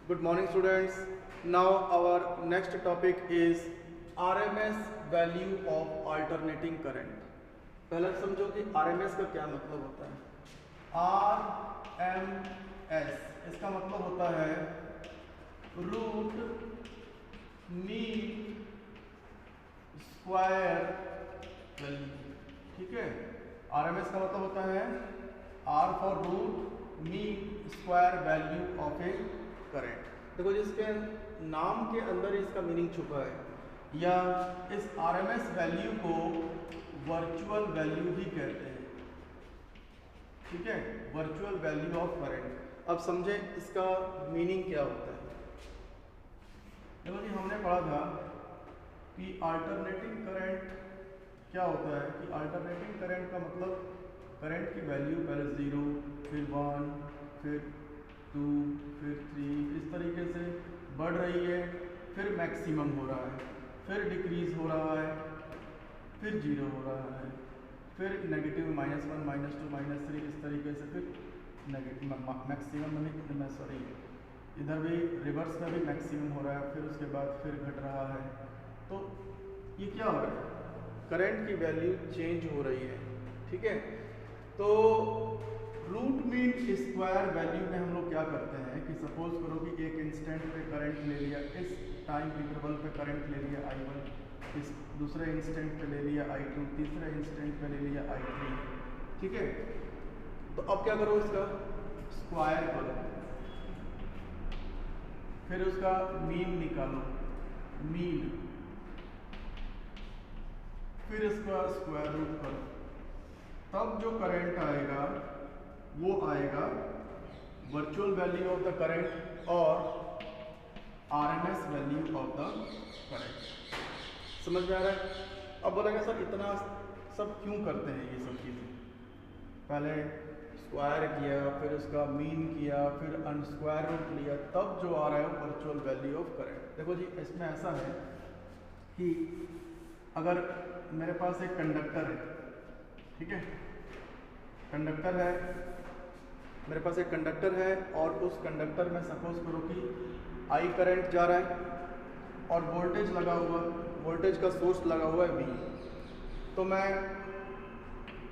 Good morning students. Now our next topic is RMS value of alternating current. पहले समझो कि RMS का क्या मतलब होता है। RMS इसका मतलब होता है रूट मीन स्क्वायर वैल्यू। ठीक है, RMS का मतलब होता है R for root mean square value of a current. देखो जिसके नाम के अंदर इसका मीनिंग छुपा है, या इस RMS वैल्यू को वर्चुअल वैल्यू भी कहते हैं। ठीक है, वर्चुअल वैल्यू ऑफ करंट। अब समझे इसका मीनिंग क्या होता है। देखो जी, हमने पढ़ा था कि अल्टरनेटिंग करंट क्या होता है कि अल्टरनेटिंग करंट का मतलब करंट की वैल्यू पहले 0, फिर 1, फिर 2, फिर 3 इस तरीके से बढ़ रही है, फिर मैक्सिमम हो रहा है, फिर डिक्रीज हो रहा है, फिर 0 हो रहा है, फिर नेगेटिव -1, -2, -3 इस तरीके से, फिर नेगेटिव मैक्सिमम में सॉरी इधर भी रिवर्स में भी मैक्सिमम हो रहा है, फिर उसके बाद फिर घट रहा है। तो ये क्या हो रहा है, करंट की वैल्यू चेंज हो रही है। ठीक है, तो रूट मीन स्क्वायर वैल्यू में हम लोग क्या करते हैं कि सपोज करो कि एक इंस्टेंट पे करंट ले लिया, इस टाइम इंटरवल पे करंट ले लिया I1, इस दूसरे इंस्टेंट पे ले लिया I2, तीसरे इंस्टेंट पे ले लिया I3। ठीक है, तो अब क्या करो, इसका स्क्वायर करो, फिर उसका मीन निकालो, मीन, फिर इसका स्क्वायर रूट करो, तब जो करंट आएगा वो आएगा virtual value of the current और RMS value of the current. समझ में आ रहा है। अब बोलेगा सर इतना सब क्यों करते हैं ये सब चीज़ें, पहले स्क्वायर किया, फिर उसका मीन किया, फिर अनस्क्वायर रूट लिया, तब जो आ रहा है वो वर्चुअल वैल्यू ऑफ करंट। देखो जी, इसमें ऐसा है कि अगर मेरे पास एक कंडक्टर है, ठीक है, कंडक्टर है, मेरे पास एक कंडक्टर है और उस कंडक्टर में सपोज करो कि I करंट जा रहा है और वोल्टेज लगा हुआ, वोल्टेज का सोर्स लगा हुआ है V। तो मैं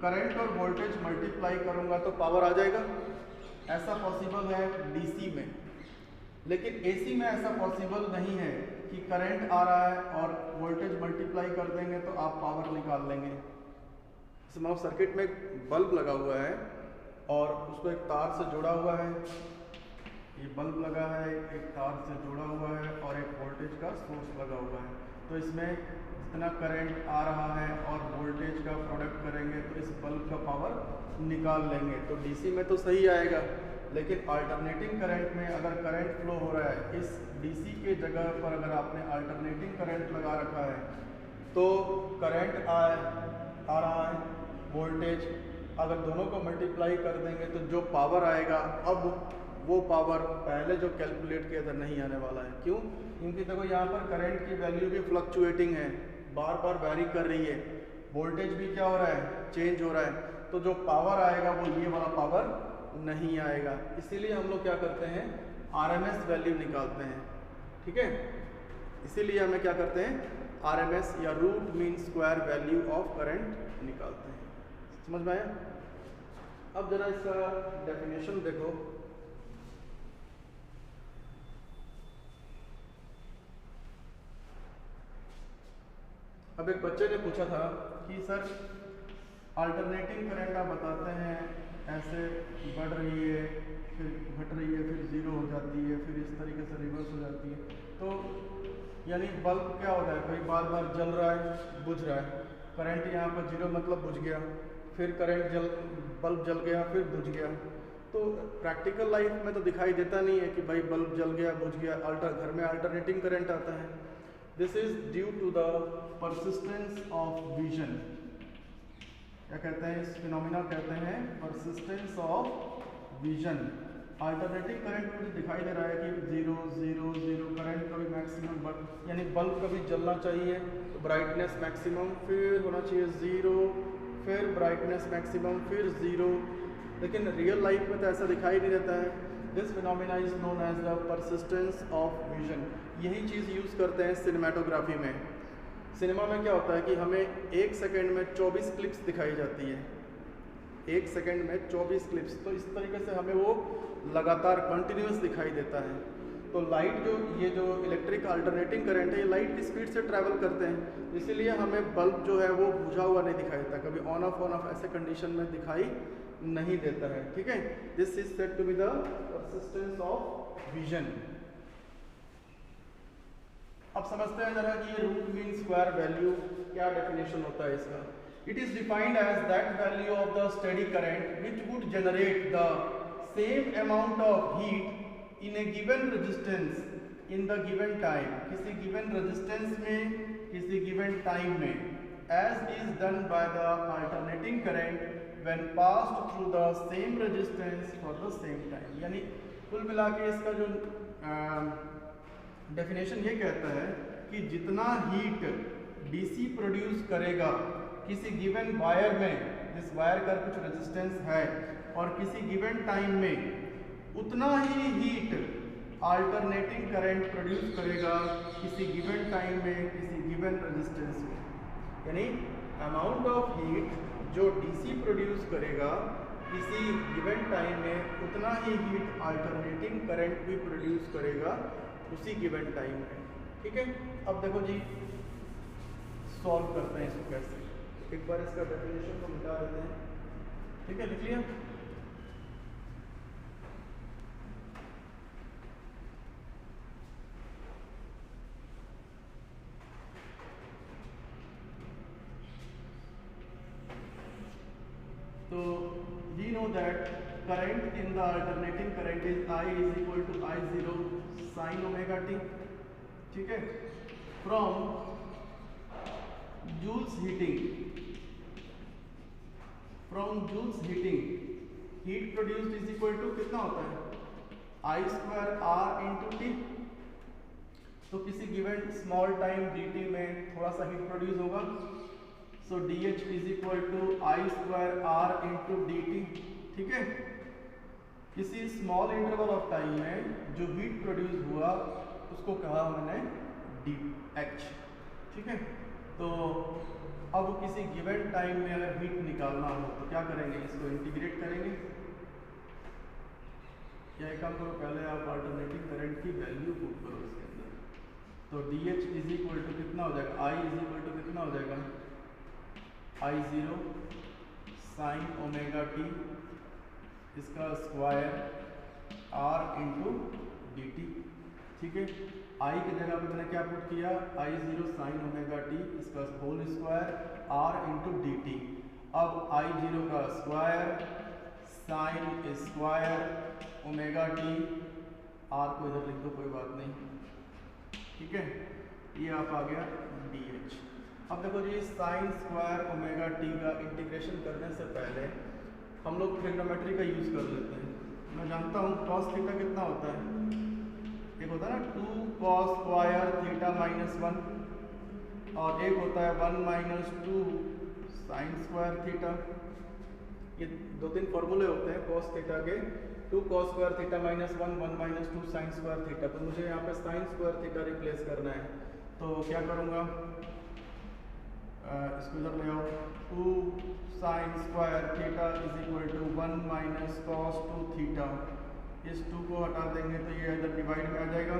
करंट और वोल्टेज मल्टीप्लाई करूंगा तो पावर आ जाएगा। ऐसा पॉसिबल है DC में, लेकिन AC में ऐसा पॉसिबल नहीं है कि करंट आ रहा है और वोल्टेज मल्टीप्लाई कर देंगे तो आप पावर निकाल लेंगे। स्मॉल सर्किट में एक बल्ब लगा हुआ है और उसको एक तार से जोड़ा हुआ है, ये बल्ब लगा है, एक तार से जुड़ा हुआ है और एक वोल्टेज का सोर्स लगा हुआ है। तो इसमें जितना करंट आ रहा है और वोल्टेज का प्रोडक्ट करेंगे तो इस बल्ब का पावर निकाल लेंगे। तो DC में तो सही आएगा, लेकिन अल्टरनेटिंग करंट में अगर करंट फ्लो हो रहा है, इस DC के जगह पर अगर आपने अल्टरनेटिंग करंट लगा रखा है तो करंट आ रहा है, वोल्टेज, अगर दोनों को मल्टीप्लाई कर देंगे तो जो पावर आएगा, अब वो पावर पहले जो कैलकुलेट किया था नहीं आने वाला है। क्यों? क्योंकि देखो यहाँ पर करंट की वैल्यू भी फ्लक्चुएटिंग है, बार बार वैरी कर रही है, वोल्टेज भी क्या हो रहा है, चेंज हो रहा है। तो जो पावर आएगा वो ये वाला पावर नहीं आएगा। इसीलिए हम लोग क्या करते हैं, RMS वैल्यू निकालते हैं। ठीक है, इसीलिए हमें क्या करते हैं, RMS या root mean square value of current निकालते हैं। समझ में आया। अब जरा इसका डेफिनेशन देखो। अब एक बच्चे ने पूछा था कि सर अल्टरनेटिंग करंट आप बताते हैं ऐसे बढ़ रही है, फिर घट रही है, फिर 0 हो जाती है, फिर इस तरीके से रिवर्स हो जाती है, तो यानी बल्ब क्या हो रहा है, कोई बार बार जल रहा है, बुझ रहा है। करंट यहाँ पर 0 मतलब बुझ गया, फिर करंट बल्ब जल गया, फिर बुझ गया। तो प्रैक्टिकल लाइफ में तो दिखाई देता नहीं है कि भाई बल्ब जल गया, बुझ गया, घर में अल्टरनेटिंग करंट आता है। This is due to the persistence of vision. क्या कहते हैं इस फिनोमिना, कहते हैं persistence of vision. Alternating current मुझे दिखाई दे रहा है कि 0 0 0 करंट कभी मैक्सिमम, यानी बल्ब कभी जलना चाहिए तो ब्राइटनेस मैक्सिमम, फिर होना चाहिए 0, फिर ब्राइटनेस मैक्सिमम, फिर 0। लेकिन रियल लाइफ में तो ऐसा दिखाई नहीं देता है। This phenomena is known as the persistence of vision. यही चीज़ यूज़ करते हैं सिनेमाटोग्राफी में। सिनेमा में क्या होता है कि हमें 1 सेकेंड में 24 क्लिप्स दिखाई जाती है, 1 सेकेंड में 24 क्लिप्स। तो इस तरीके से हमें वो लगातार कंटिन्यूस दिखाई देता है। तो लाइट जो ये जो इलेक्ट्रिक अल्टरनेटिंग करंट है, ये लाइट की स्पीड से ट्रैवल करते हैं, इसीलिए हमें बल्ब जो है वो बुझा हुआ नहीं दिखाई देता, कभी ऑन ऑफ ऐसे कंडीशन में दिखाई नहीं देता है। ठीक है, this is said to be the persistence of vision. अब समझते हैं जरा कि ये रूट मीन स्क्वायर वैल्यू क्या डेफिनेशन होता है इसका। It is defined as that value of the steady current which would generate the same amount of heat in a given resistance in the given time, किसी given resistance में किसी given time में, as is done by the alternating current when passed through the same resistance for the same time. यानी कुल मिला के इसका जो डेफिनेशन ये कहता है कि जितना हीट डीसी प्रोड्यूस करेगा किसी गिवन वायर में, जिस वायर का कुछ रेजिस्टेंस है, और किसी गिवन टाइम में, उतना ही हीट अल्टरनेटिंग करंट प्रोड्यूस करेगा किसी गिवन टाइम में किसी गिवन रेजिस्टेंस में। यानी अमाउंट ऑफ हीट जो डीसी प्रोड्यूस करेगा किसी गिवन टाइम में, उतना ही हीट अल्टरनेटिंग करंट भी प्रोड्यूस करेगा उसी गिवन टाइम में। ठीक है, अब देखो जी सॉल्व करते हैं इसको कैसे। एक बार इसका डेफिनेशन को मिटा देते हैं। ठीक है, लिख लिया। तो we know that current in the alternating current is I is equal to I0 sin omega t। ठीक है, from Joule's heating heat produced is equal to कितना होता है, I square R into T. तो किसी गिवन स्मॉल टाइम dt में थोड़ा सा हीट प्रोड्यूस होगा, so dH is equal to I square R into d t. ठीक है, किसी स्मॉल इंटरवल ऑफ टाइम में जो हीट प्रोड्यूस हुआ उसको कहा हमने dH। ठीक है, तो अब किसी गिवन टाइम में अगर हीट निकालना हो तो क्या करेंगे, इसको इंटीग्रेट करेंगे, या एक काम करो, पहले आप अल्टरनेटिंग करंट की वैल्यू पुट करो इसके अंदर। तो dH इज इक्वल टू कितना हो जाएगा, I इज इक्वल टू कितना हो जाएगा, I0 साइन ओमेगा टी इसका square R into d t. ठीक है, I की जगह पे मैंने क्या पुट किया, I0 साइन ओमेगा टी इसका whole square R into d t. अब I0 का square sine square omega t, R को इधर लिख दो कोई बात नहीं। ठीक है, ये आप आ गया dH। अब देखो जी साइन स्क्वायर ओमेगा टी का इंटीग्रेशन करने से पहले हम लोग ट्रिग्नोमेट्री का यूज़ कर लेते हैं। मैं जानता हूँ कॉस थीटा कितना होता है, एक होता है ना 2 cos स्क्वायर थीटा माइनस 1, और एक होता है 1 माइनस 2 साइन स्क्वायर थीटा। ये 2-3 फॉर्मूले होते हैं कॉस थीटा के, 2 cos square theta minus 1, 1 minus 2 sine square theta. तो मुझे यहाँ पे साइन स्क्वायर थीटा रिप्लेस करना है, तो क्या करूँगा, इसको इधर ले आओ, 2 sine square theta is equal to 1 minus cos 2 theta. इस 2 को हटा देंगे तो ये इधर डिवाइड में आ जाएगा।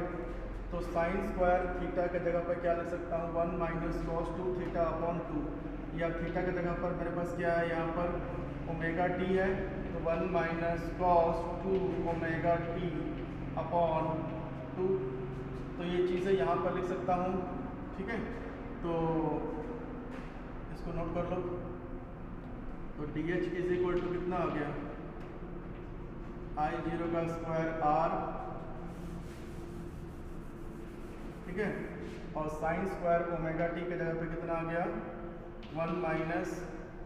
तो साइन स्क्वायर थीटा के जगह पर क्या लिख सकता हूँ, 1 माइनस कॉस 2 थीटा अपॉन 2, या थीटा के जगह पर मेरे पास क्या है, यहाँ पर ओमेगा टी है, तो 1 minus cos 2 omega t upon 2। तो ये चीज़ें यहाँ पर लिख सकता हूँ। ठीक है, तो इसको नोट कर लो। तो dH इज इक्वल टू कितना आ गया, I0 का स्क्वायर R। ठीक है, और साइन स्क्वायर ओमेगा टी के जगह पे कितना आ गया, 1 minus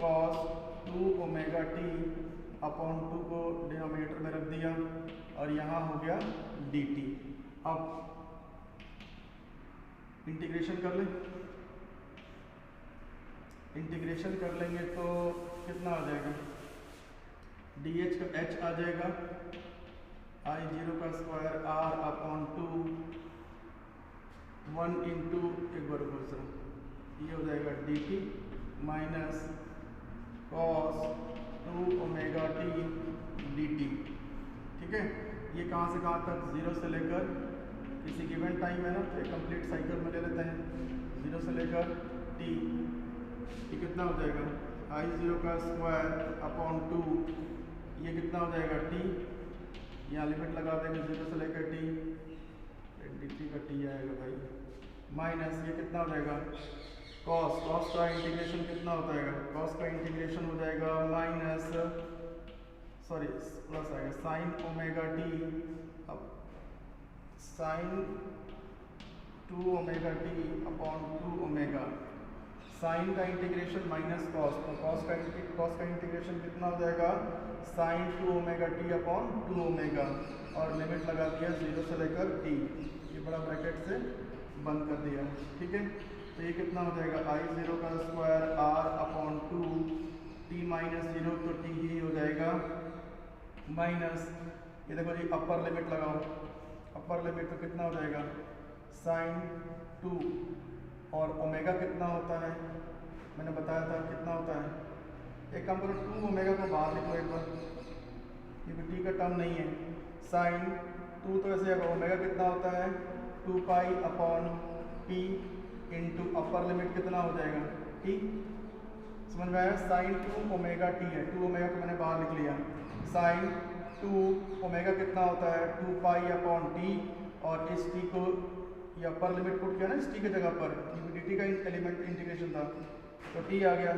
cos 2 omega t upon 2 को डिनोमिनेटर में रख दिया, और यहाँ हो गया dt। अब इंटीग्रेशन कर लें, इंटीग्रेशन कर लेंगे तो कितना आ जाएगा, dH का h आ जाएगा, I0 square are upon 2 1 into एक बार ये हो जाएगा D T minus cos 2 omega T D t. ठीक है, ये कहाँ से कहाँ तक, 0 से लेकर किसी गिवन टाइम है ना, तो एक कंप्लीट साइकिल में ले लेते हैं, 0 से लेकर टी, ये कितना हो जाएगा I0 का स्क्वायर अपॉन 2, ये कितना हो जाएगा टी, यहाँ लिमिट लगा देंगे 0 से लेकर टी, डी टी का टी आएगा भाई, माइनस ये कितना हो जाएगा कॉस, कॉस का इंटीग्रेशन कितना होता है, कॉस का इंटीग्रेशन हो जाएगा माइनस सॉरी प्लस आएगा साइन ओमेगा टी, अब sine 2 omega t upon 2 omega, sine का इंटीग्रेशन माइनस कॉस, तो कॉस का इंटीग्रेशन कितना हो जाएगा sine 2 omega t upon 2 omega, और लिमिट लगा दिया 0 से लेकर टी, ये बड़ा ब्रैकेट से बंद कर दिया। ठीक है, तो ये कितना हो जाएगा I0 का square r upon 2 t minus 0, तो t ही हो जाएगा माइनस, ये देखो जी अपर लिमिट लगाओ, अपर लिमिट तो कितना हो जाएगा साइन 2, और ओमेगा कितना होता है मैंने बताया था कितना होता है, एक काम करो 2 ओमेगा को बाहर लिखो एक बार, क्योंकि टी का टर्म नहीं है, साइन 2 तो ऐसे ओमेगा कितना होता है 2 pi upon T into upper limit कितना हो जाएगा टी, समझ में आया, साइन 2 ओमेगा टी है, 2 ओमेगा को मैंने बाहर लिख लिया, साइन 2 ओमेगा कितना होता है 2 पाई अपॉन टी, और इस टी को ये अपर लिमिट पुट किया ना इस टी की जगह पर, डी टी का एलिमेंट इंटीग्रेशन था, तो टी आ गया,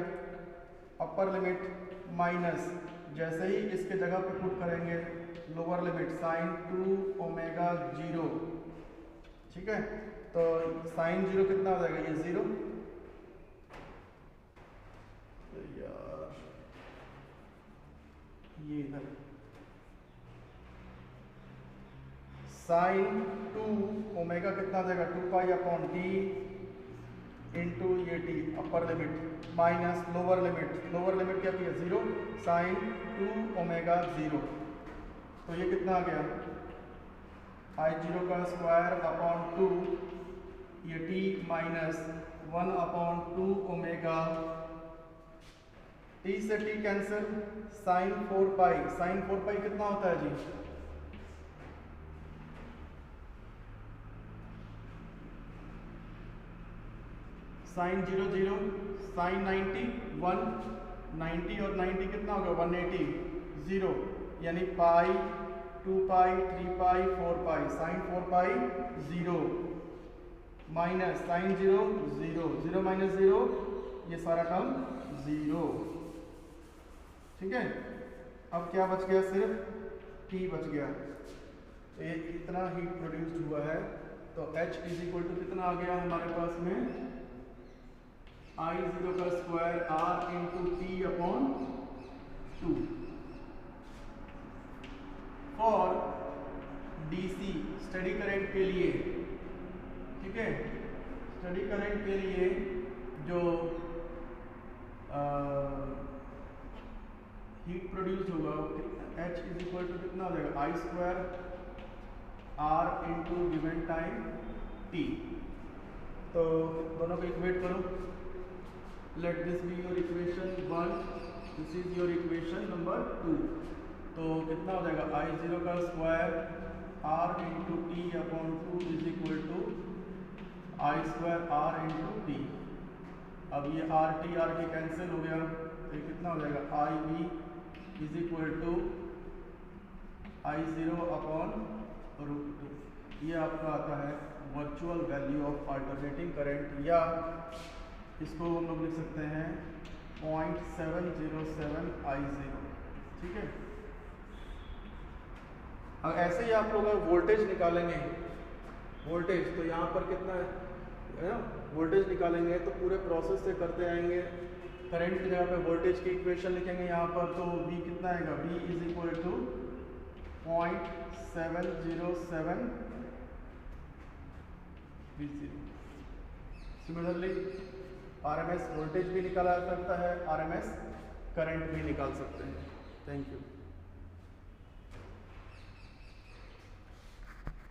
अपर लिमिट माइनस जैसे ही इसके जगह पे पुट करेंगे लोअर लिमिट साइन 2 ओमेगा 0। ठीक है, तो साइन 0 कितना हो जाएगा, ये 0, यार ये इधर साइन 2 ओमेगा कितना आ जाएगा 2 पाई अपॉन टी इंटू ये T upper limit minus lower limit क्या किया 0, साइन 2 ओमेगा 0, तो ये कितना आ गया I0 का स्क्वायर अपॉन 2, ये T minus 1 upon 2 omega, T से टी कैंसिल, साइन 4 पाई कितना होता है जी, साइन 0 0, साइन 90 1, 90 और 90 कितना होगा 180 0, यानी पाई 2 पाई 3 पाई 4 पाई, साइन 4 पाई 0 माइनस साइन 0 0, 0 माइनस 0, ये सारा टर्म 0। ठीक है, अब क्या बच गया, सिर्फ टी बच गया, तो ये इतना हीट प्रोड्यूस्ड हुआ है, तो H इज इक्वल टू कितना आ गया हमारे पास में I0 का square R into t upon 2 और DC स्टडी करंट के लिए। ठीक है, स्टडी करंट के लिए जो हीट प्रोड्यूस होगा H इज इक्वल टू कितना हो जाएगा I square R into given time T। तो दोनों को इक्वेट करो, let this be your equation 1, this is your equation number 2, तो कितना हो जाएगा I0 का square R into t upon 2 is equal to I square R into t. अब ये R T कैंसिल हो गया, तो ये कितना हो जाएगा IV is equal to I0 upon √2, ये आपका आता है virtual value of alternating current, या इसको हम लोग लिख सकते हैं 0.707 I0। ठीक है, अब ऐसे ही आप लोग वोल्टेज निकालेंगे, वोल्टेज तो यहाँ पर कितना है ना, वोल्टेज निकालेंगे तो पूरे प्रोसेस से करते आएंगे, करंट की जगह पे वोल्टेज की इक्वेशन लिखेंगे यहाँ पर, तो V कितना आएगा, V is equal to 0.707 V0। Similarly RMS voltage भी निकाला जा सकता है, RMS करंट भी निकाल सकते हैं। Thank you.